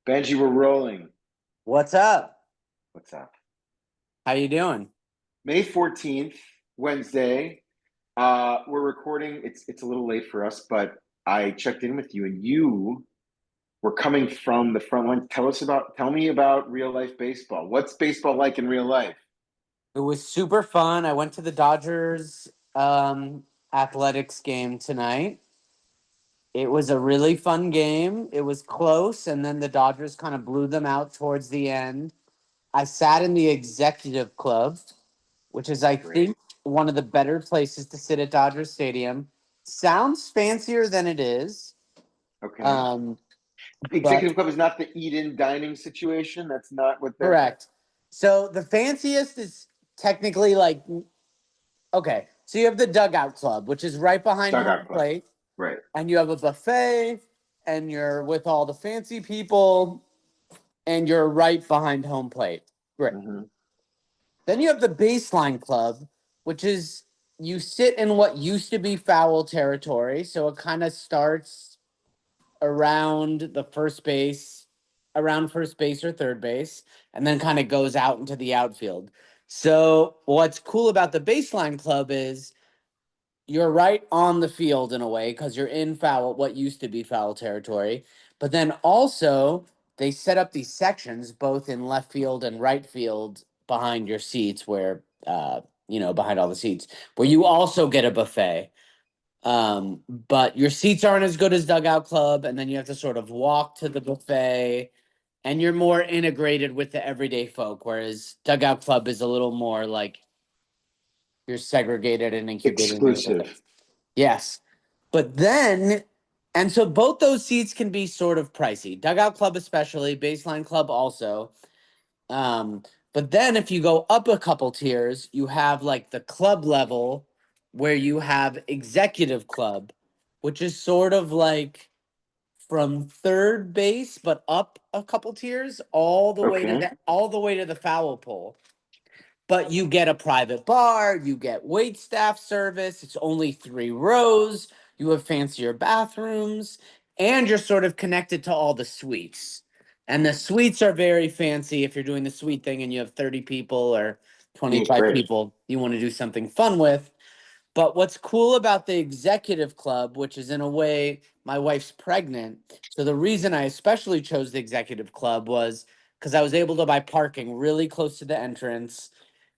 Benji, we're rolling. What's up? What's up? How you doing? May 14th, Wednesday. We're recording. It's a little late for us, but I checked in with you and you were coming from the front line. Tell me about real life baseball. What's baseball like in real life? It was super fun. I went to the Dodgers athletics game tonight. It was a really fun game. It was close, and then the Dodgers kind of blew them out towards the end. I sat in the executive club, which is, I Great. think, one of the better places to sit at Dodger Stadium. Sounds fancier than it is. Okay. Um, but Executive Club is not the eat-in dining situation. That's not what they're. correct. So the fanciest is technically like okay. So you have the dugout club, which is right behind home Dugout Club. plate, Right. and you have a buffet, and you're with all the fancy people, and you're right behind home plate. Great. Hmm. Then you have the baseline club, which is you sit in what used to be foul territory. So it kind of starts around the first base, around first base or third base, and then kind of goes out into the outfield. So what's cool about the baseline club is you're right on the field in a way because you're in foul, what used to be foul territory. But then also they set up these sections both in left field and right field behind your seats where behind all the seats where you also get a buffet. But your seats aren't as good as Dugout Club, and then you have to sort of walk to the buffet, and you're more integrated with the everyday folk, whereas Dugout Club is a little more like you're segregated and incubated. Exclusive. Yes. But then, and so both those seats can be sort of pricey. Dugout Club, especially, Baseline Club, also. Um, but then if you go up a couple tiers, you have like the club level where you have Executive Club, which is sort of like from third base, but up a couple tiers, Okay. all the way to the foul pole. But you get a private bar, you get wait staff service. It's only 3 rows. You have fancier bathrooms, and you're sort of connected to all the suites. And the suites are very fancy if you're doing the suite thing and you have 30 people or Seems 25 great. people you want to do something fun with. But what's cool about the executive club, which is in a way, my wife's pregnant. So the reason I especially chose the executive club was because I was able to buy parking really close to the entrance.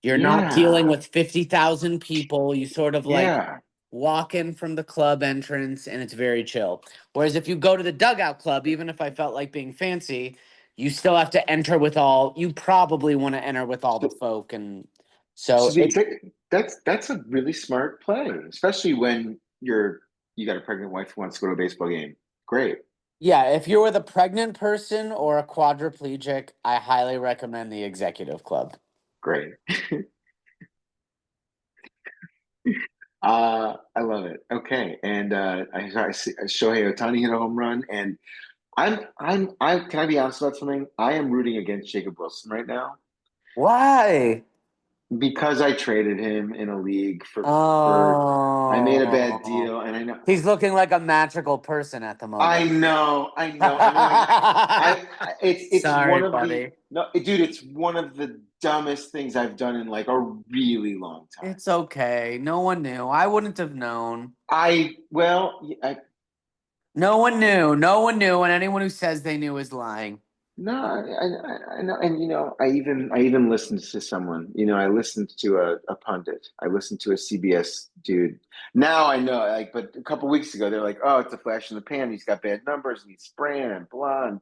You're not dealing Yeah. with 50,000 people. You sort of like Yeah. walk in from the club entrance and it's very chill. Whereas if you go to the dugout club, even if I felt like being fancy, you still have to enter with you probably want to enter with all the So, folk. And so so the it's, that's a really smart play, especially when you got a pregnant wife who wants to go to a baseball game. Great. yeah, if you're with a pregnant person or a quadriplegic, I highly recommend the executive club. Great. I love it. Okay, and I see Shohei Ohtani hit a home run, and I can I be honest about something? I am rooting against Jacob Wilson right now Why? because I traded him in a league for I made a bad Oh, deal, and I know he's looking like a magical person at the I moment. know I know, and it's Sorry, one of the buddy. no, dude, it's one of the dumbest things I've done in like a really long time. It's okay. No one knew. I wouldn't have known. I well, No one knew. No one knew, and anyone who says they knew is lying. No, I know, and I even listened to someone. I listened to a pundit. I listened to a CBS dude. Now I know, like, but a couple weeks ago they're like, "Oh, it's a flash in the pan. He's got bad numbers and he's spraying and blah."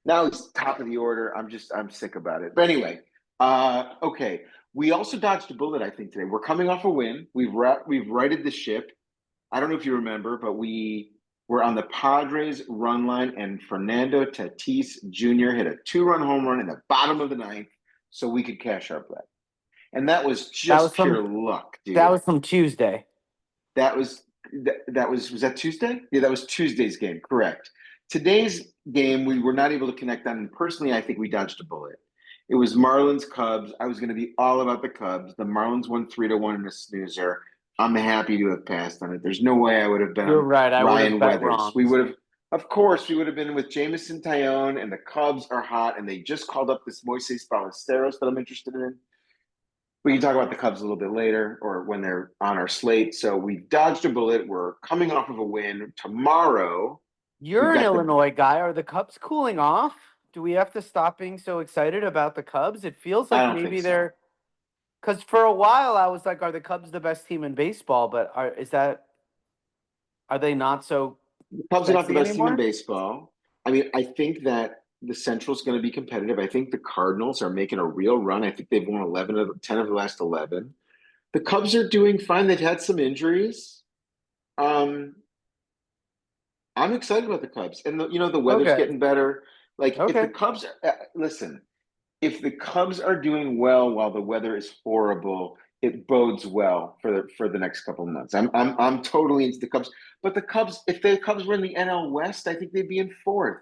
Now he's top of the order. I'm sick about it. But anyway, okay. We also dodged a bullet. I think today we're coming off a win. We've righted the ship. I don't know if you remember, but we were on the Padres run line, and Fernando Tatis Jr. hit a 2-run home run in the bottom of the ninth, so we could cash our bet. And that was That was just pure from luck, that dude. was from Tuesday. That was was that Tuesday? Yeah, that was Tuesday's game. Correct. Today's game, we were not able to connect on. And personally, I think we dodged a bullet. It was Marlins Cubs. I was going to be all about the Cubs. The Marlins won 3-1 in a snoozer. I'm happy to have passed on it. There's no way I would have bet You're on right. I would have Ryan bet Weathers. wrong. We would have Of course, we would have been with Jameson Tyone, and the Cubs are hot, and they just called up this Moises Ballesteros that I'm interested in. We can talk about the Cubs a little bit later or when they're on our slate. So we dodged a bullet. We're coming off of a win tomorrow. We've You're an got the Illinois guy. Are the Cubs cooling off? Do we have to stop being so excited about the Cubs? It feels I like don't think maybe so. they're because for a while I was like, are the Cubs the best team in baseball? But are they not so The Cubs are not the sexy best team in anymore? baseball. I mean, I think that the Central's going to be competitive. I think the Cardinals are making a real run. I think they've won 11 of 10 of the last 11. The Cubs are doing fine. They've had some injuries. Um, I'm excited about the Cubs, and the weather's Okay. getting better. Like if the Okay. Cubs, listen, if the Cubs are doing well while the weather is horrible, it bodes well for the next couple of months. I'm totally into the Cubs, but the Cubs, if the Cubs were in the NL West, I think they'd be in fourth.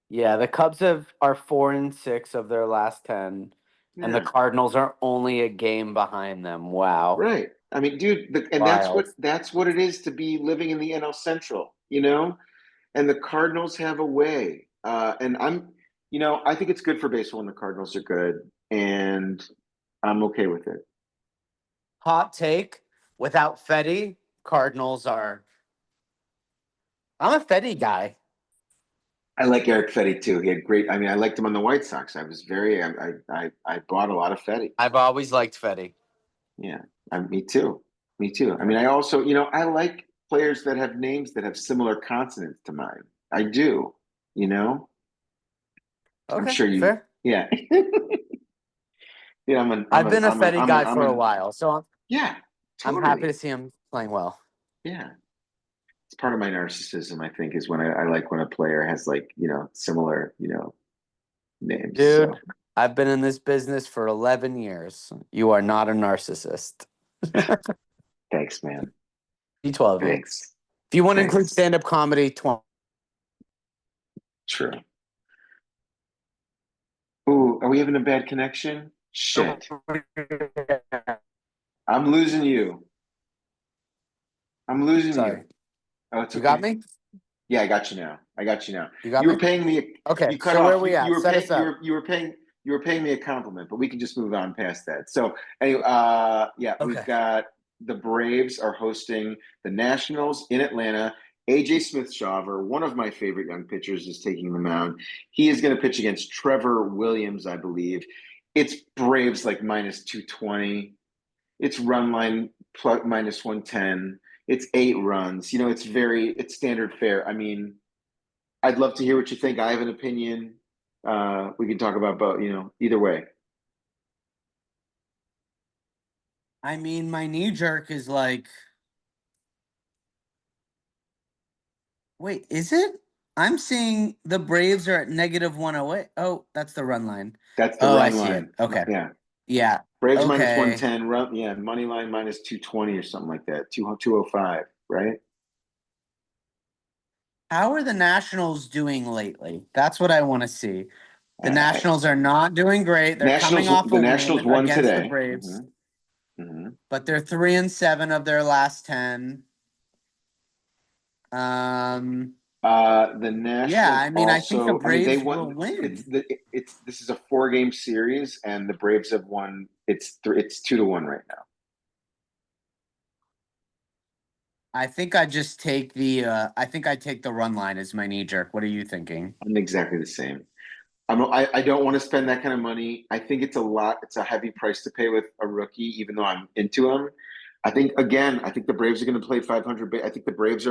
Yeah, the Cubs are 4-6 of their last 10, and the Yeah, Cardinals are only a game behind them. Wow. right. I mean, dude, and Wild. that's what it is to be living in the NL Central, you know. And the Cardinals have a way, and I think it's good for baseball when the Cardinals are good, and I'm okay with it. Hot take. Without Fetty, Cardinals are. I'm a Fetty guy. I like Eric Fetty too. He had great. I mean, I liked him on the White Sox. I was very. I bought a lot of Fetty. I've always liked Fetty. Yeah, me too. Me too. I Yeah. mean, I also, I like players that have names that have similar consonants to mine. I do. You know, I'm Okay, sure you. fair. Yeah. Yeah. I'm an. I'm I've an. been a I'm an. Fetty I'm an. guy I'm for a an. while, so Yeah. I'm happy Totally. to see him playing well. Yeah. It's part of my narcissism. I think is when I like when a player has like similar names. Dude, So I've been in this business for 11 years. You are not a narcissist. thanks, man. 12 years. Thanks. If you want to include Thanks. stand-up comedy, 20. True. Ooh, are we having a bad connection? Shit. I'm losing you. I'm losing Sorry. you. Oh, it's You got okay. me? Yeah, I got you now. I got you now. You got You were me? paying me. Okay, You cut so where are off. we You at? were Set us paying. up. You were paying me a compliment, but we can just move on past that. So anyway, yeah, we've Okay. got the Braves are hosting the Nationals in Atlanta. AJ Smith-Shawver, one of my favorite young pitchers, is taking the mound. He is going to pitch against Trevor Williams, I believe. It's Braves like minus 220. It's run line plus minus 110. It's 8 runs. It's standard fare. I mean, I'd love to hear what you think. I have an opinion. We can talk about both, either way. I mean, my knee jerk is like, wait, is it? I'm seeing the Braves are at negative 108. Oh, that's the run line. That's the Oh, I run see line. it. Okay. Yeah. Yeah. Braves minus Okay. 110, run, yeah, money line minus 220 or something like that. 205, right? How are the Nationals doing lately? That's what I want to see. The Uh, Nationals are not doing great. They're coming off The a win Nationals won against the today. Braves, Hmm. but they're 3-7 of their last 10. Um, The yeah, Nationals I mean, I think the also, I mean, they Braves will won. win. This is a 4 game series, and the Braves have won. It's 2-1 right now. I think I just take I think I take the run line as my knee jerk. What are you thinking? I'm exactly the same. I don't want to spend that kind of money. I think it's a lot. It's a heavy price to pay with a rookie, even though I'm into him. I think the Braves are going to play 500. I think the Braves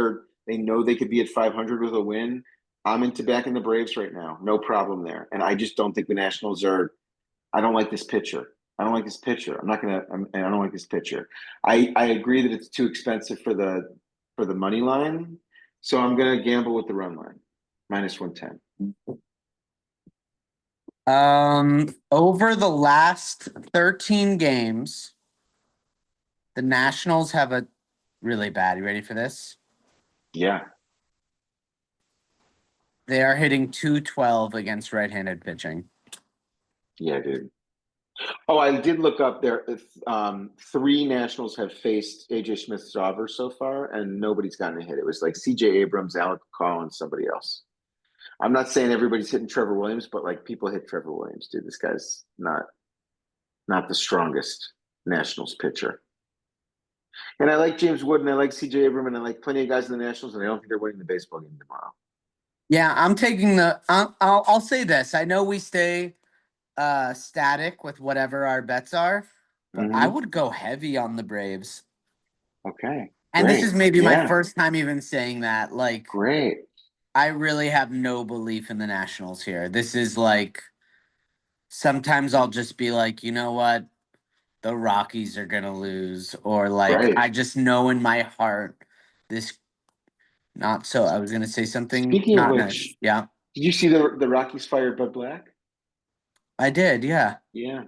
they know they could be at 500 with a win. I'm into backing the Braves right now. No problem there. And I just don't think the Nationals are. I don't like this pitcher. I don't like this pitcher. And I don't like this pitcher. I agree that it's too expensive for the money line. So I'm going to gamble with the run line, minus 110. Over the last 13 games, the Nationals have a really bad. You ready for this? Yeah. They are hitting 212 against right-handed pitching. Yeah, dude. Oh, I did look up there. Three Nationals have faced AJ Smith-Sauber so far, and nobody's gotten a hit. It was like CJ Abrams, Alec McCall, and somebody else. I'm not saying everybody's hitting Trevor Williams, but like people hit Trevor Williams, dude. This guy's not the strongest Nationals pitcher. And I like James Wood and I like CJ Abrams and I like plenty of guys in the Nationals, and I don't think they're winning the baseball game tomorrow. Yeah, I'm taking the. I'll say this. I know we stay static with whatever our bets are, but I Mm-hmm. would go heavy on the Braves. Okay. And this Great. is maybe my Yeah. first time even saying that. Like, Great. I really have no belief in the Nationals here. This is like sometimes I'll just be like, you know what? The Rockies are gonna lose, or like Right. I just know in my heart this not so. I was gonna say something Speaking of not which, nice. Yeah, did you see the Rockies fired Bud Black? I did. Yeah, Yeah.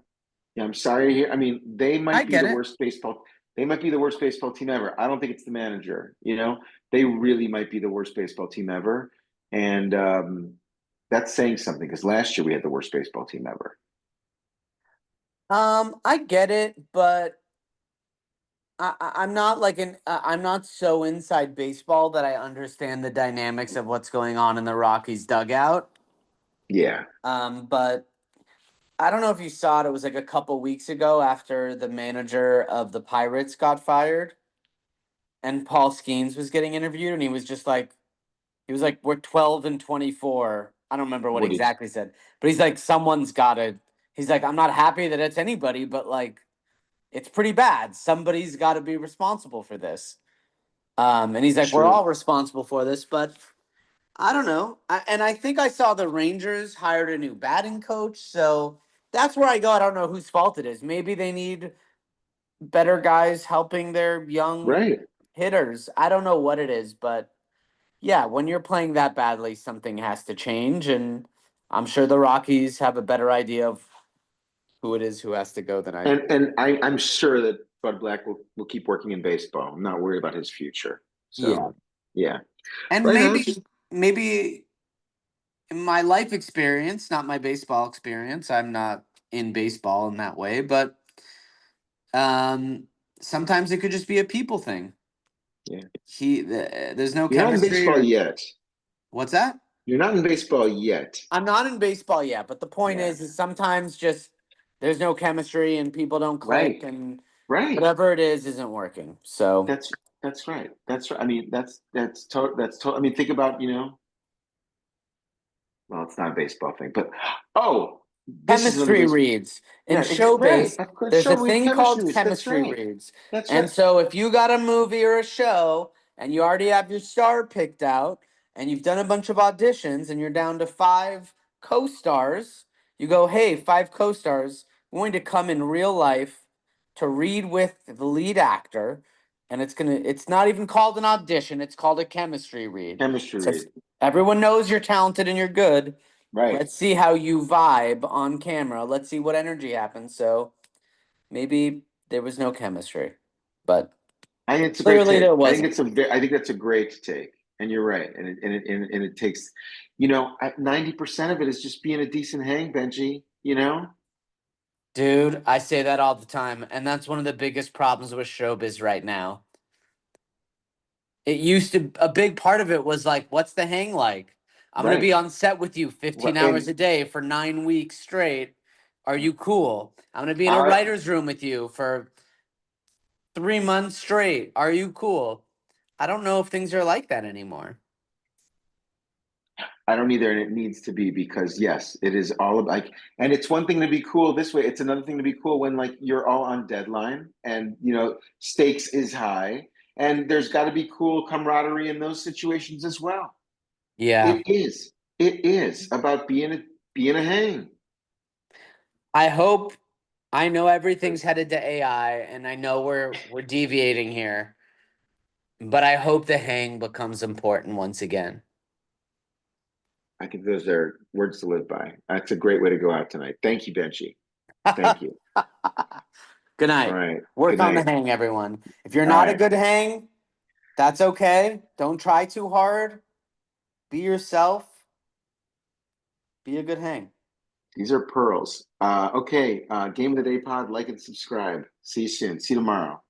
Yeah, I'm sorry to hear. I mean, they I might be get the it. worst baseball. They might be the worst baseball team ever. I don't think it's the manager. They really might be the worst baseball team ever, and that's saying something because last year we had the worst baseball team ever. I get it, but I'm not like I'm not so inside baseball that I understand the dynamics of what's going on in the Rockies dugout. Yeah. But I don't know if you saw it. It was like a couple weeks ago after the manager of the Pirates got fired, and Paul Skeens was getting interviewed, and he was like, we're 12-24. I don't remember what What is exactly he said, but he's like, someone's got to. He's like, I'm not happy that it's anybody, but like, it's pretty bad. Somebody's got to be responsible for this. And he's like, we're sure. all responsible for this, but I don't know. And I think I saw the Rangers hired a new batting coach, so that's where I go. I don't know whose fault it is. Maybe they need better guys helping their young Right. hitters. I don't know what it is, but yeah, when you're playing that badly, something has to change. And I'm sure the Rockies have a better idea of who it is who has to go than I. And I'm sure that Bud Black will keep working in baseball. I'm not worried about his future. Yeah. So yeah. And Right on. maybe in my life experience, not my baseball experience, I'm not in baseball in that way, but um, sometimes it could just be a people thing. Yeah. There's no You're not in chemistry baseball or yet. what's that? You're not in baseball yet. I'm not in baseball yet, but the point Yeah. is sometimes just there's no chemistry and people don't click Right. and Right. whatever it is isn't working. So That's right. That's right. I mean, I mean, think about, well, it's not a baseball thing, but oh, this is another chemistry base. reads. In Yeah, show right. base, Of course, there's a sure. We have thing called chemistry. That's chemistry right. reads. That's And right. so if you got a movie or a show and you already have your star picked out and you've done a bunch of auditions and you're down to five co-stars, you go, hey, five co-stars going to come in real life to read with the lead actor. And it's not even called an audition, it's called a chemistry read. Chemistry So read. everyone knows you're talented and you're good. Right. Let's see how you vibe on camera. Let's see what energy happens. So maybe there was no chemistry, but I think it's a great clearly take. there wasn't. I think that's a great take, and you're right. And it takes, 90% of it is just being a decent hang, Benji. Dude, I say that all the time, and that's one of the biggest problems with showbiz right now. It used to a big part of it was like, what's the hang like? I'm gonna be Right. on set with you 15 hours And a day for 9 weeks straight. Are you cool? I'm gonna be in a I writer's room with you for 3 months straight. Are you cool? I don't know if things are like that anymore. I don't either, and it needs to be because yes, it is all about like, and it's one thing to be cool this way. It's another thing to be cool when like you're all on deadline and stakes is high, and there's got to be cool camaraderie in those situations as well. Yeah. It is. It is about being a hang. I hope I know everything's headed to AI and I know we're deviating here, but I hope the hang becomes important once again. I think those are words to live by. That's a great way to go out tonight. Thank you, Benji. Thank you. Good All night. right. Work Good on the night. hang, everyone. If you're All not a right. good hang, that's okay. Don't try too hard. Be yourself. Be a good hang. These are pearls. Okay. Game of the Day pod. Like and subscribe. See you soon. See you tomorrow.